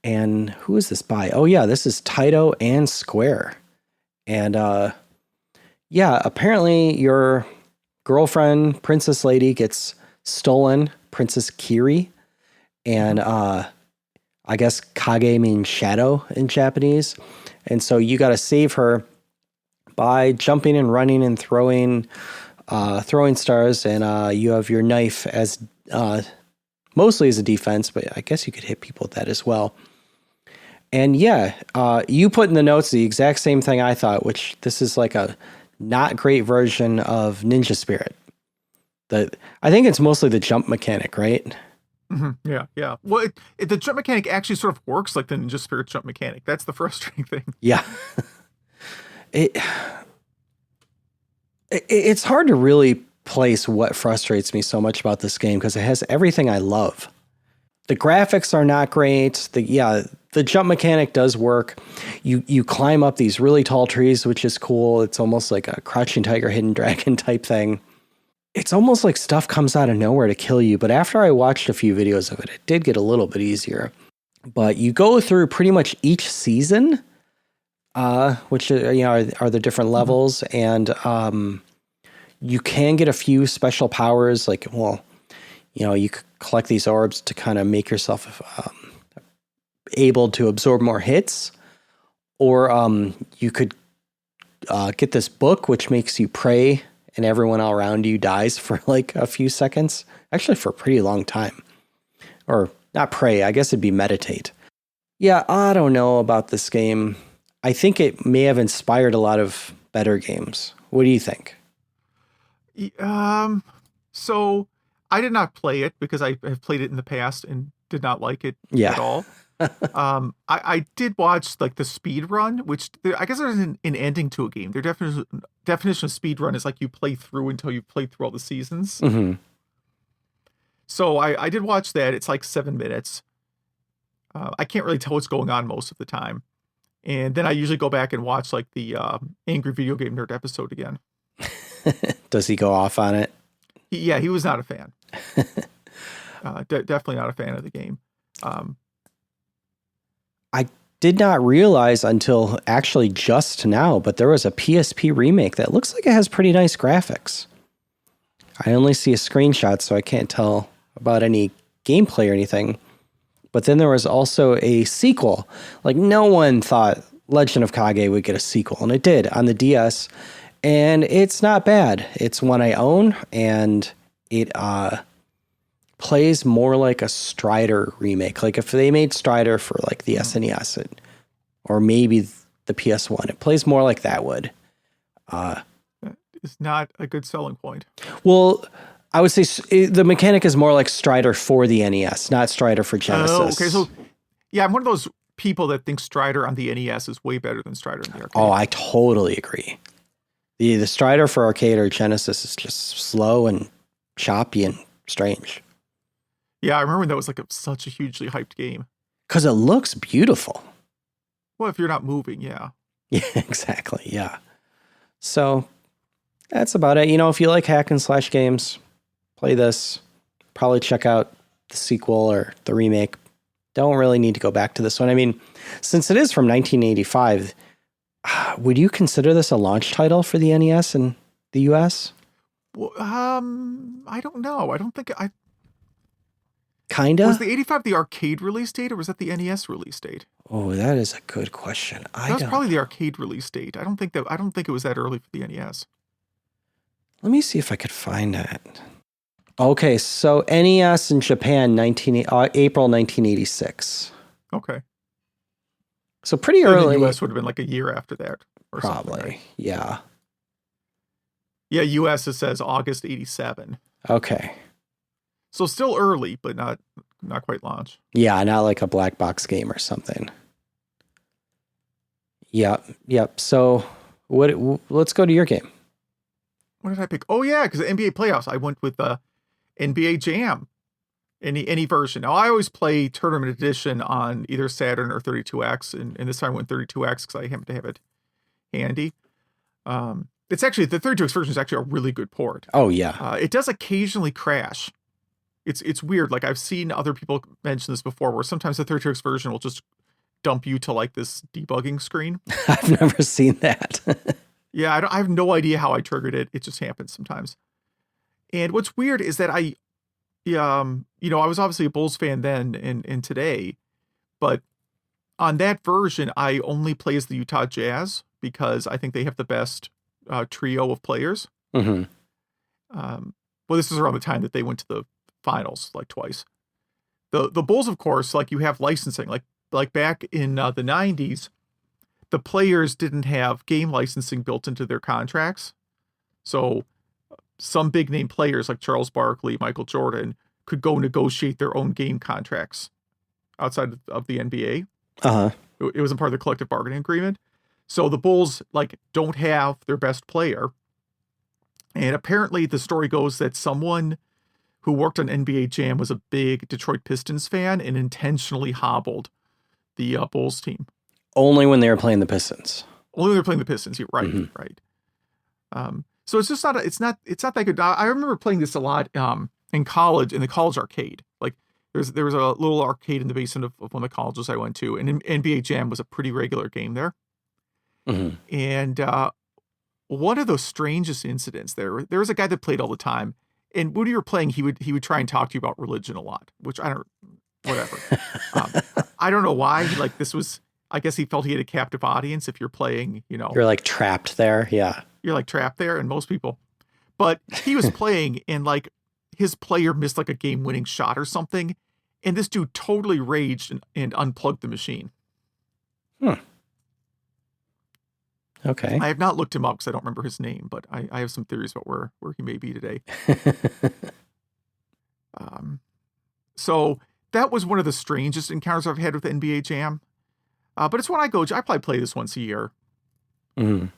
And who is this by? Oh yeah, this is Taito and Square. And yeah, apparently your girlfriend, Princess Lady, gets stolen, Princess Kiri. And I guess Kage means shadow in Japanese. And so you got to save her by jumping and running and throwing stars. And you have your knife as mostly as a defense, but I guess you could hit people with that as well. And yeah, you put in the notes the exact same thing I thought, which this is like a not great version of Ninja Spirit. I think it's mostly the jump mechanic, right? Yeah. Well, the jump mechanic actually sort of works like the Ninja Spirit jump mechanic. That's the frustrating thing. Yeah. It's hard to really place what frustrates me so much about this game because it has everything I love. The graphics are not great. The jump mechanic does work. You climb up these really tall trees, which is cool. It's almost like a Crouching Tiger, Hidden Dragon type thing. It's almost like stuff comes out of nowhere to kill you. But after I watched a few videos of it, it did get a little bit easier. But you go through pretty much each season, which are the different levels, and you can get a few special powers. Like, you could collect these orbs to kind of make yourself able to absorb more hits, or you could get this book which makes you pray and everyone all around you dies for like a few seconds, actually for a pretty long time. Or not pray, I guess it'd be meditate. Yeah, I don't know about this game. I think it may have inspired a lot of better games. What do you think? So I did not play it because I have played it in the past and did not like it Yeah. at all. I did watch like the speed run, which I guess there's an ending to a game. Their definition of speed run is like you play through until you play through all the seasons. Mm-hmm. So I did watch that. It's like 7 minutes. I can't really tell what's going on most of the time. And then I usually go back and watch like the Angry Video Game Nerd episode again. Does he go off on it? Yeah, he was not a fan. Definitely not a fan of the game. I did not realize until actually just now, but there was a PSP remake that looks like it has pretty nice graphics. I only see a screenshot, so I can't tell about any gameplay or anything. But then there was also a sequel. Like, no one thought Legend of Kage would get a sequel, and it did on the DS. And it's not bad. It's one I own, and it plays more like a Strider remake. Like if they made Strider for like the SNES or maybe the PS1, it plays more like that would. It's not a good selling point. Well, I would say the mechanic is more like Strider for the NES, not Strider for Genesis. Oh, okay. So, yeah, I'm one of those people that think Strider on the NES is way better than Strider in the arcade. Oh, I totally agree. The Strider for arcade or Genesis is just slow and choppy and strange. Yeah, I remember when that was like such a hugely hyped game. Because it looks beautiful. Well, if you're not moving, yeah. Yeah, exactly. Yeah. So that's about it. You know, if you like hack and slash games, play this. Probably check out the sequel or the remake. Don't really need to go back to this one. I mean, since it is from 1985, would you consider this a launch title for the NES in the US? Well, I don't know. I don't think Kinda. Was the 85 the arcade release date or was that the NES release date? Oh, that is a good question. That was probably the arcade release date. I don't think it was that early for the NES. Let me see if I could find that. Okay, so NES in Japan, April 1986. Okay. So pretty early. The US would have been like a year after that. Or Probably, something, right? yeah. Yeah, US it says August 87. Okay. So still early, but not quite launch. Yeah, not like a black box game or something. Yep. So let's go to your game. What did I pick? Oh yeah, because the NBA playoffs. I went with NBA Jam. Any version. Now I always play Tournament Edition on either Saturn or 32X, and this time I went 32X because I happen to have it handy. It's actually the 32X version is actually a really good port. Oh yeah. It does occasionally crash. It's weird. Like I've seen other people mention this before, where sometimes the 32X version will just dump you to like this debugging screen. I've never seen that. Yeah, I have no idea how I triggered it. It just happens sometimes. And what's weird is that I was obviously a Bulls fan then and today, but on that version, I only play as the Utah Jazz because I think they have the best trio of players. Mm-hmm. Well, this is around the time that they went to the finals like twice. The Bulls, of course, like you have licensing, like back in the 90s, the players didn't have game licensing built into their contracts. So some big name players like Charles Barkley, Michael Jordan could go negotiate their own game contracts outside of the NBA. Uh-huh. It wasn't part of the collective bargaining agreement. So the Bulls like don't have their best player. And apparently the story goes that someone who worked on NBA Jam was a big Detroit Pistons fan and intentionally hobbled the Bulls team. Only when they were playing the Pistons. Only when they're playing the Pistons. You're right. Mm-hmm. Right. So it's just not that good. I remember playing this a lot in college, in the college arcade. Like there was a little arcade in the basement of one of the colleges I went to, and NBA Jam was a pretty regular game there. Mm-hmm. And one of those strangest incidents there was a guy that played all the time, and when you were playing, he would try and talk to you about religion a lot, which whatever. I don't know why. Like this was, I guess he felt he had a captive audience. If you're playing, You're like trapped there. Yeah. You're like trapped there, and most people. But he was playing, and like his player missed like a game-winning shot or something, and this dude totally raged and unplugged the machine. Okay. I have not looked him up because I don't remember his name, but I have some theories about where he may be today. So that was one of the strangest encounters I've had with NBA Jam. But it's one I probably play this once a year. Mm.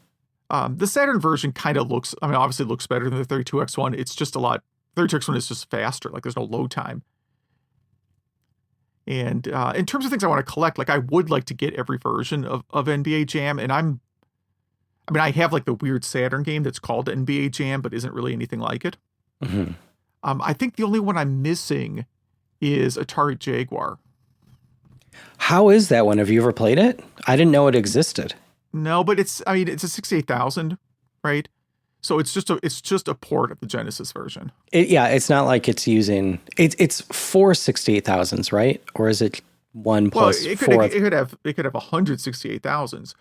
The Saturn version kind of looks, obviously looks better than the 32X one. It's just 32X one is just faster. Like there's no load time. And in terms of things I want to collect, like I would like to get every version of NBA Jam. And I have like the weird Saturn game that's called NBA Jam, but isn't really anything like it. Mm-hmm. I think the only one I'm missing is Atari Jaguar. How is that one? Have you ever played it? I didn't know it existed. No, but it's a 68,000, right? So it's just a port of the Genesis version. It's not like it's using it's 4 68,000s, right? Or is it one plus it could, 4? It could have 168,000s.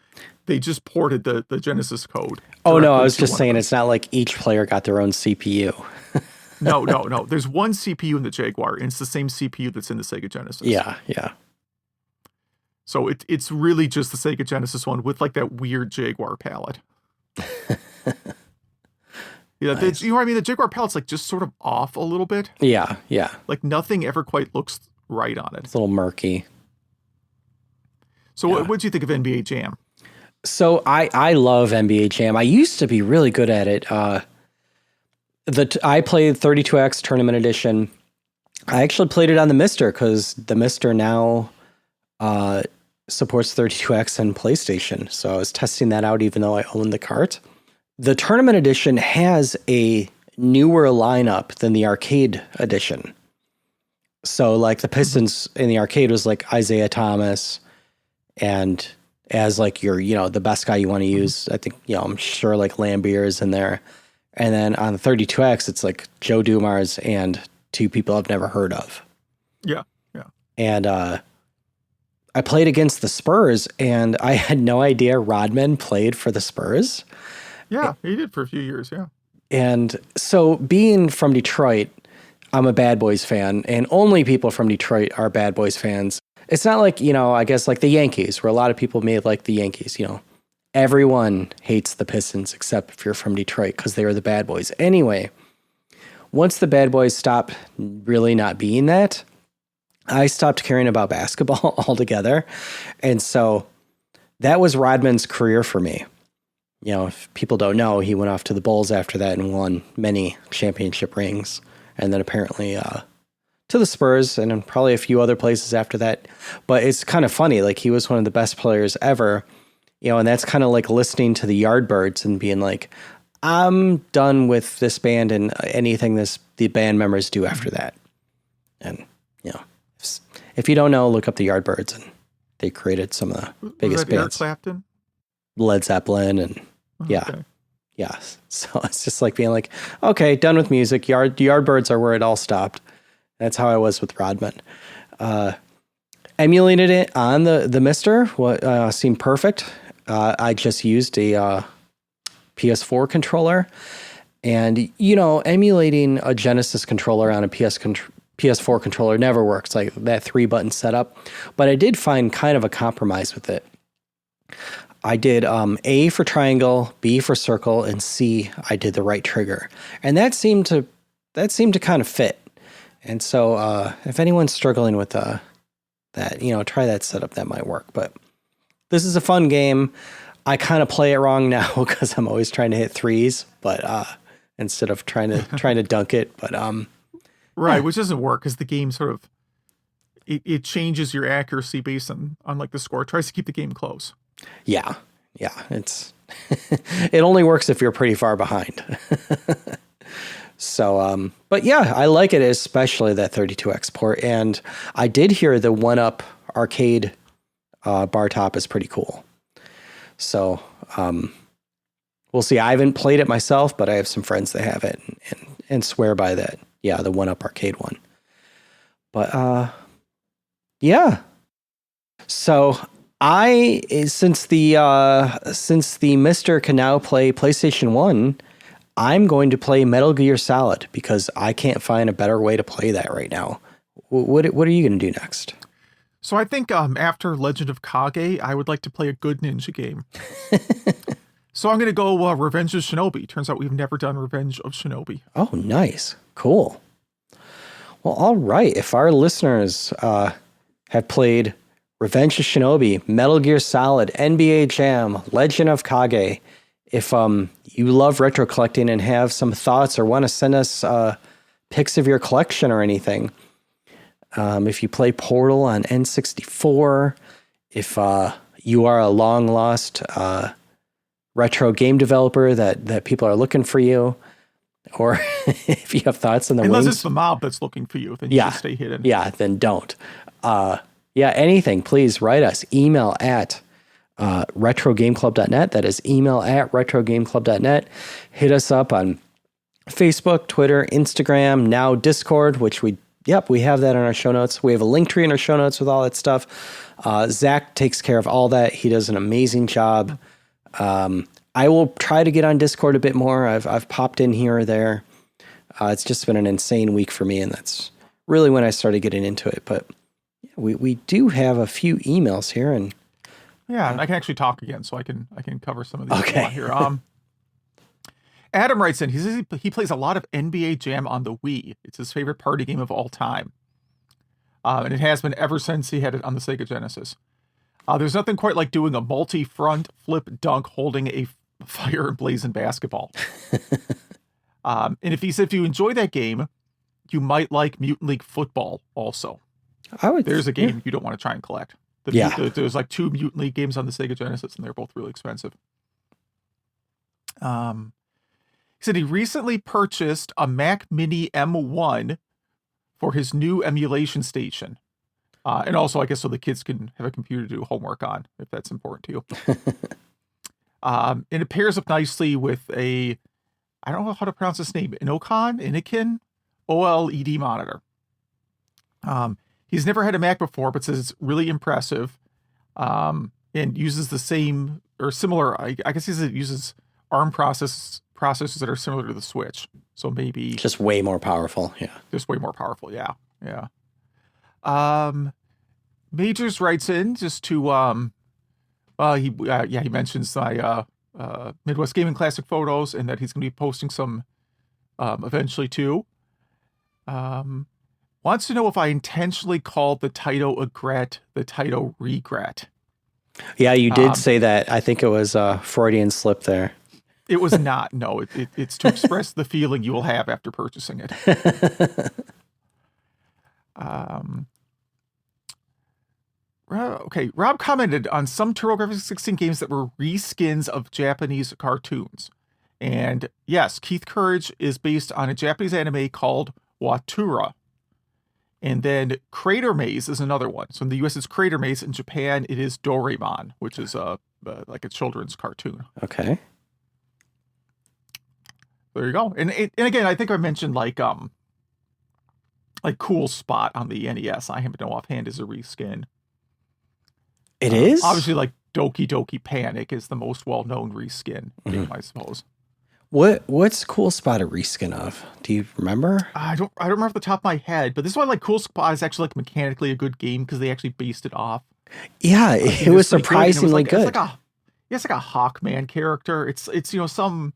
They just ported the Genesis code. Oh no, I was just saying it's not like each player got their own CPU. No. There's one CPU in the Jaguar, and it's the same CPU that's in the Sega Genesis. Yeah. So it's really just the Sega Genesis one with like that weird Jaguar palette. Yeah, Nice. you know what I mean? The Jaguar palette's like just sort of off a little bit. Yeah. Like nothing ever quite looks right on it. It's a little murky. So what did you think of NBA Jam? So I love NBA Jam. I used to be really good at it. I played 32X Tournament Edition. I actually played it on the Mister because the Mister now supports 32X and PlayStation. So I was testing that out even though I own the cart. The Tournament Edition has a newer lineup than the Arcade Edition. So like the Pistons in the arcade was like Isaiah Thomas, and as like your, the best guy you want to use, I think, I'm sure like Lambier is in there. And then on the 32X, it's like Joe Dumars and two people I've never heard of. Yeah. And I played against the Spurs, and I had no idea Rodman played for the Spurs. Yeah, he did for a few years, yeah. And so being from Detroit, I'm a Bad Boys fan, and only people from Detroit are Bad Boys fans. It's not like, I guess like the Yankees, where a lot of people may like the Yankees, Everyone hates the Pistons except if you're from Detroit because they were the Bad Boys. Anyway, once the Bad Boys stopped really not being that, I stopped caring about basketball altogether. And so that was Rodman's career for me. If people don't know, he went off to the Bulls after that and won many championship rings. And then apparently to the Spurs and then probably a few other places after that. But it's kind of funny. Like he was one of the best players ever, and that's kind of like listening to the Yardbirds and being like, I'm done with this band and anything the band members do after that. And, if you don't know, look up the Yardbirds, and they created some of the biggest bands. Eric Clapton? Led Zeppelin and Okay. Yeah. So it's just like being like, okay, done with music. Yardbirds are where it all stopped. That's how I was with Rodman. Emulated it on the Mister. What seemed perfect. I just used a PS4 controller, and emulating a Genesis controller on a PS4 controller never works. Like that 3-button setup. But I did find kind of a compromise with it. I did A for triangle, B for circle, and C I did the right trigger, and that seemed to kind of fit. And so if anyone's struggling with that, try that setup. That might work. But this is a fun game. I kind of play it wrong now because I'm always trying to hit threes, but instead of trying to dunk it. But right, which doesn't work because the game sort of it changes your accuracy based on like the score. It tries to keep the game close. Yeah. It's it only works if you're pretty far behind. So, but yeah, I like it, especially that 32X port. And I did hear the 1-Up arcade bar top is pretty cool. So, we'll see. I haven't played it myself, but I have some friends that have it and swear by that. Yeah, the 1-Up arcade one. But, yeah. So since the Mister can now play PlayStation 1, I'm going to play Metal Gear Solid because I can't find a better way to play that right now. What are you going to do next? So I think after Legend of Kage, I would like to play a good ninja game. So I'm going to go Revenge of Shinobi. Turns out we've never done Revenge of Shinobi. Oh, nice. Cool. Well, all right. If our listeners have played Revenge of Shinobi, Metal Gear Solid, NBA Jam, Legend of Kage, if you love retro collecting and have some thoughts or want to send us pics of your collection or anything, if you play Portal on N64, if you are a long lost retro game developer that people are looking for you, or if you have thoughts on the Unless wings, it's the mob that's looking for you, then you should stay hidden. Yeah, then don't. Anything, please write us. Email at retrogameclub.net. That is email at retrogameclub.net. Hit us up on Facebook, Twitter, Instagram, now Discord, which we have that in our show notes. We have a link tree in our show notes with all that stuff. Zach takes care of all that. He does an amazing job. I will try to get on Discord a bit more. I've popped in here or there. It's just been an insane week for me, and that's really when I started getting into it. But we do have a few emails here, and I can actually talk again, so I can cover some of these here. Adam writes in. He says he plays a lot of NBA Jam on the Wii. It's his favorite party game of all time, and it has been ever since he had it on the Sega Genesis. There's nothing quite like doing a multi-front flip dunk holding a fire and blazing basketball. And if you enjoy that game, you might like Mutant League Football also. There's a game you don't want to try and collect. There's like 2 Mutant League games on the Sega Genesis, and they're both really expensive. He said he recently purchased a Mac Mini M1 for his new emulation station. And also, I guess, so the kids can have a computer to do homework on, if that's important to you. And it pairs up nicely with I don't know how to pronounce this name, Inokin OLED monitor. He's never had a Mac before, but says it's really impressive, and uses the same or similar. I guess he says it uses ARM processors that are similar to the Switch. So maybe just way more powerful. Yeah, just way more powerful. Yeah. Majors writes in just to he mentions my Midwest Gaming Classic photos, and that he's going to be posting some eventually too. Wants to know if I intentionally called the Taito Egret the Taito Regret. Yeah, you did say that. I think it was a Freudian slip there. It was not. No, it's to express the feeling you will have after purchasing it. Okay, Rob commented on some TurboGrafx-16 games that were reskins of Japanese cartoons. And yes, Keith Courage is based on a Japanese anime called Watura. And then Crater Maze is another one. So in the US it's Crater Maze. In Japan it is Doraemon, which is like a children's cartoon. Okay. There you go. And again, I think I mentioned like Cool Spot on the NES. I happen to know offhand is a reskin. It is? Obviously, like Doki Doki Panic is the most well-known reskin game, I suppose. What's Cool Spot a reskin of? Do you remember? I don't remember off the top of my head, but this is why like Cool Spot is actually like mechanically a good game because they actually based it off. Yeah, it was surprisingly good. It's like a Hawkman character. It's some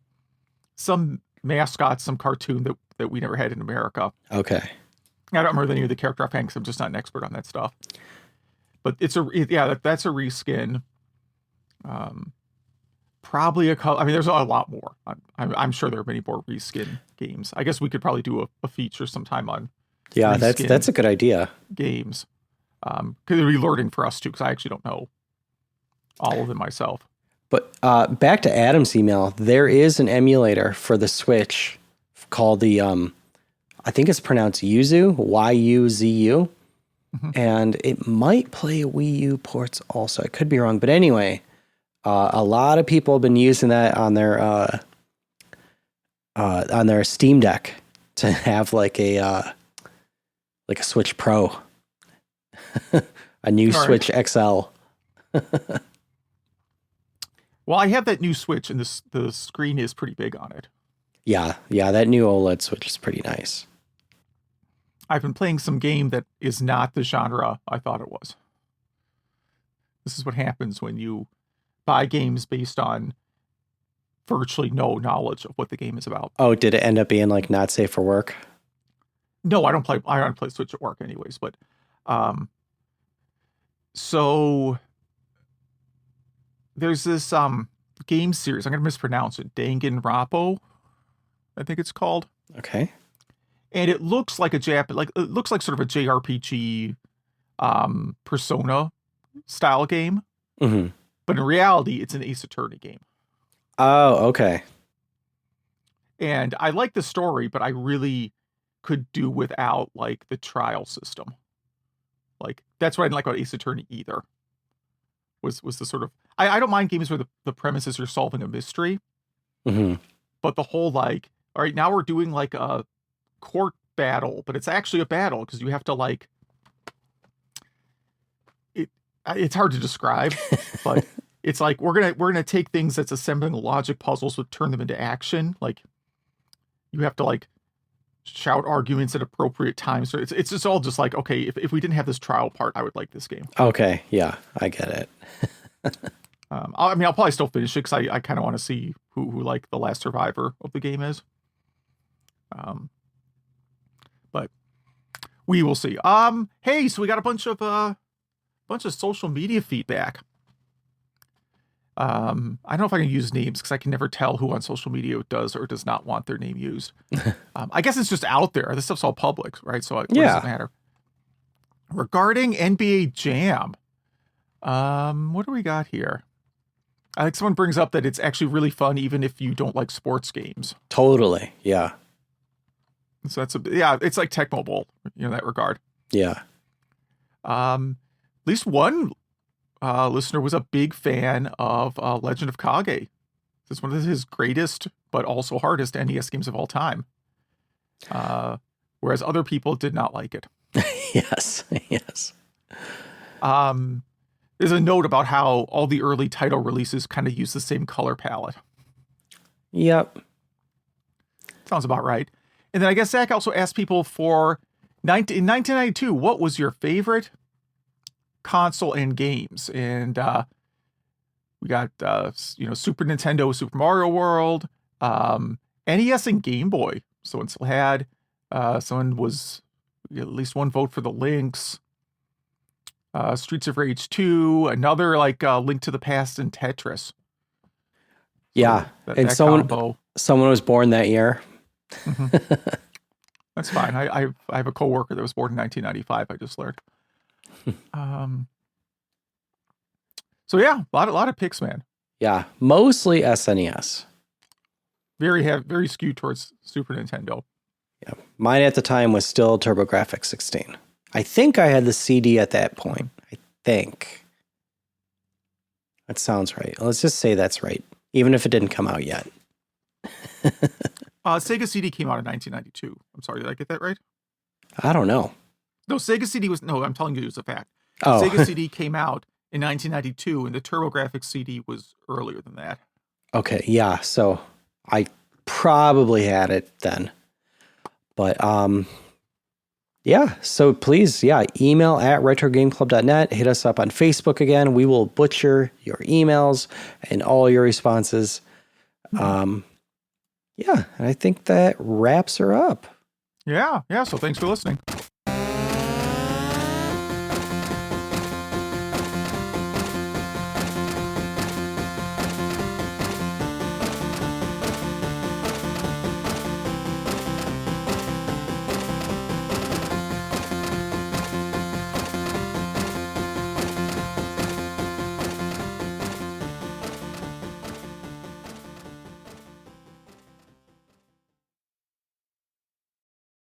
mascot, some cartoon that we never had in America. Okay. I don't remember any of the character offhand because I'm just not an expert on that stuff. But that's a reskin. Probably there's a lot more. I'm sure there are many more reskin games. I guess we could probably do a feature sometime on. Yeah, that's a good idea. Games, because it'd be learning for us too. Because I actually don't know all of them myself. But back to Adam's email, there is an emulator for the Switch called the I think it's pronounced Yuzu, Yuzu. Mm-hmm. And it might play Wii U ports also. I could be wrong, but anyway, a lot of people have been using that on their Steam Deck to have like a Switch Pro, a new Switch XL. Well, I have that new Switch, and the screen is pretty big on it. Yeah, that new OLED Switch is pretty nice. I've been playing some game that is not the genre I thought it was. This is what happens when you buy games based on virtually no knowledge of what the game is about. Oh, did it end up being like not safe for work? No, I don't play Switch at work anyways, but so there's this game series. I'm going to mispronounce it. Danganronpa, I think it's called. Okay. And it looks like it looks like sort of a JRPG Persona style game. Mm-hmm. But in reality, it's an Ace Attorney game. Oh, okay. And I like the story, but I really could do without like the trial system. Like that's what I didn't like about Ace Attorney either. Was the sort of I don't mind games where the premise is you're solving a mystery. Mm-hmm. But the whole like, all right, now we're doing like a court battle, but it's actually a battle because you have to like it's hard to describe, but it's like we're gonna take things that's assembling logic puzzles but turn them into action. Like you have to like shout arguments at appropriate times. So it's just all just like, okay, if we didn't have this trial part, I would like this game. Okay, yeah, I get it. I mean, I'll probably still finish it because I kind of want to see who like the last survivor of the game is. But we will see. Hey, so we got a bunch of social media feedback. I don't know if I can use names because I can never tell who on social media does or does not want their name used. I guess it's just out there. This stuff's all public, right? So it doesn't matter. Regarding NBA Jam, what do we got here? I think someone brings up that it's actually really fun even if you don't like sports games. Totally, yeah. So it's like Tecmo Bowl, in that regard. Yeah. At least one listener was a big fan of Legend of Kage. It's one of his greatest but also hardest NES games of all time. Whereas other people did not like it. Yes. There's a note about how all the early title releases kind of use the same color palette. Yep. Sounds about right. And then I guess Zach also asked people in 1992, what was your favorite console and games? And we got Super Nintendo, Super Mario World, NES and Game Boy. Someone still had. Someone was at least one vote for the Lynx. Streets of Rage 2, another like Link to the Past and Tetris. Yeah, so and someone was born that year. Mm-hmm. That's fine. I have a coworker that was born in 1995. I just learned. So yeah, a lot of picks, man. Yeah, mostly SNES. Very skewed towards Super Nintendo. Yeah, mine at the time was still TurboGrafx-16. I think I had the CD at that point. I think. That sounds right. Let's just say that's right, even if it didn't come out yet. Sega CD came out in 1992. I'm sorry, did I get that right? I don't know. No, Sega CD I'm telling you, it was a fact. Oh. Sega CD came out in 1992, and the TurboGrafx CD was earlier than that. Okay, yeah, so I probably had it then. But, yeah, so please, email at retrogameclub.net. Hit us up on Facebook again. We will butcher your emails and all your responses. And I think that wraps her up. Yeah, so thanks for listening.